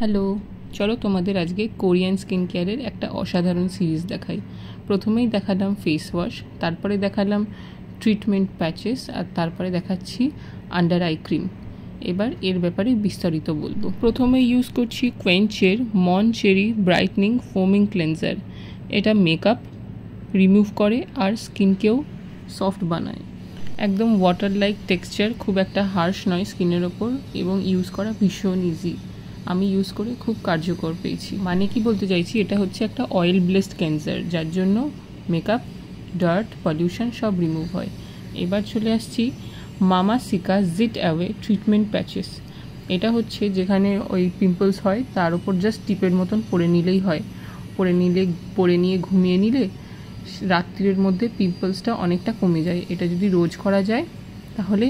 Hello, চলো তোমাদের আজকে কোরিয়ান স্কিন কেয়ারের একটা অসাধারণ সিরিজ দেখাই। প্রথমেই দেখালাম ফেস ওয়াশ, তারপরে দেখালাম ট্রিটমেন্ট প্যাচেস, আর তারপরে দেখাচ্ছি আন্ডার আই ক্রিম। এবার এর ব্যাপারে বিস্তারিত বলবো। প্রথমে ইউজ করছি কোয়েঞ্চের মন চেরি ব্রাইটনিং ফোমিং ক্লেন্সার। এটা মেকআপ রিমুভ করে আর স্কিনকেও সফট বানায়। একদম ওয়াটার লাইক টেক্সচার, খুব একটা হার্শ নয় স্কিনের ওপর, এবং ইউজ করা ভীষণ ইজি। আমি ইউজ করে খুব কার্যকর পেয়েছি। মানে কি বলতে চাইছি, এটা হচ্ছে একটা অয়েল ব্লেসড ক্লেন্সার, যার জন্য মেকআপ, ডার্ট, পলিউশন সব রিমুভ হয়। এবার চলে আসছি মামা সিকা জিট অ্যাওয়ে ট্রিটমেন্ট প্যাচেস। এটা হচ্ছে যেখানে ওই পিম্পলস হয় তার উপর জাস্ট টিপের মতন পরে নিলেই হয়। পরে নিয়ে ঘুমিয়ে নিলে রাত্রির মধ্যে পিম্পলসটা অনেকটা কমে যায়। এটা যদি রোজ করা যায় তাহলে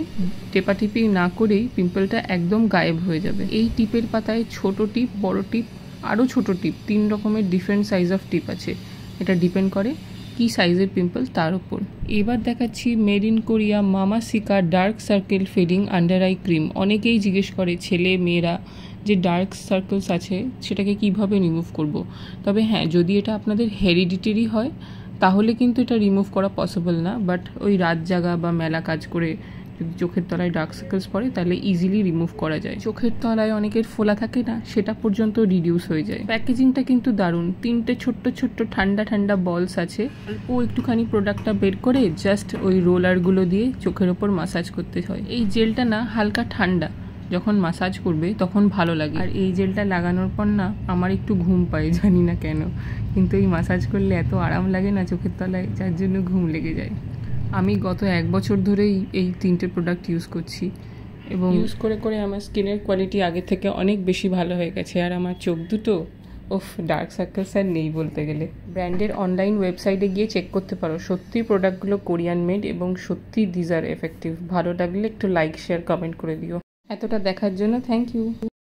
টেপাটিপি না করেই পিম্পলটা একদম গায়েব হয়ে যাবে। এই টিপের পাতায় ছোট টিপ, বড় টিপ, আরও ছোট টিপ, 3 রকমের ডিফারেন্ট সাইজ অফ টিপ আছে। এটা ডিপেন্ড করে কি সাইজের পিম্পল তার উপর। এবার দেখাচ্ছি মেড ইন কোরিয়া মামা seeker dark circle fading under eye cream. অনেকেই জিজ্ঞেস করে ছেলে মেয়েরা যে ডার্ক সার্কেলস আছে সেটাকে কিভাবে রিমুভ করব। তবে হ্যাঁ, যদি এটা আপনাদের হেরিডিটারি হয় তাহলে কিন্তু এটা রিমুভ করা পসিবল না, বাট ওই রাত জাগা বা মেলা কাজ করে যদি চোখের তলায় ডার্ক সার্কেলস পড়ে তাহলে ইজিলি রিমুভ করা যায়। চোখের তলায় অনেকের ফোলা থাকে না, সেটা পর্যন্ত রিডিউস হয়ে যায়। প্যাকেজিংটা কিন্তু দারুণ। 3টে ছোট্ট ছোট্ট ঠান্ডা ঠান্ডা বলস আছে। অল্প একটুখানি প্রোডাক্টটা বের করে জাস্ট ওই রোলারগুলো দিয়ে চোখের ওপর মাসাজ করতে হয়। এই জেলটা না হালকা ঠান্ডা, যখন মাসাজ করবে তখন ভালো লাগে। আর এই জেলটা লাগানোর পর না আমার একটু ঘুম পায়, জানি না কেন, কিন্তু এই মাসাজ করলে এত আরাম লাগে না চোখের তলায়, যার জন্য ঘুম লেগে যায়। আমি গত 1 বছর ধরেই এই 3টে প্রোডাক্ট ইউজ করছি, এবং ইউজ করে করে আমার স্কিনের কোয়ালিটি আগে থেকে অনেক বেশি ভালো হয়ে গেছে। আর আমার চোখ দুটো ডার্ক সার্কেলস আর নেই বলতে গেলে। ব্র্যান্ডের অনলাইন ওয়েবসাইটে গিয়ে চেক করতে পারো। সত্যি প্রোডাক্টগুলো কোরিয়ান মেড এবং সত্যি দিজ আর এফেক্টিভ। ভালো লাগলে একটু লাইক, শেয়ার, কমেন্ট করে দিও। এতটা দেখার জন্য থ্যাংক ইউ।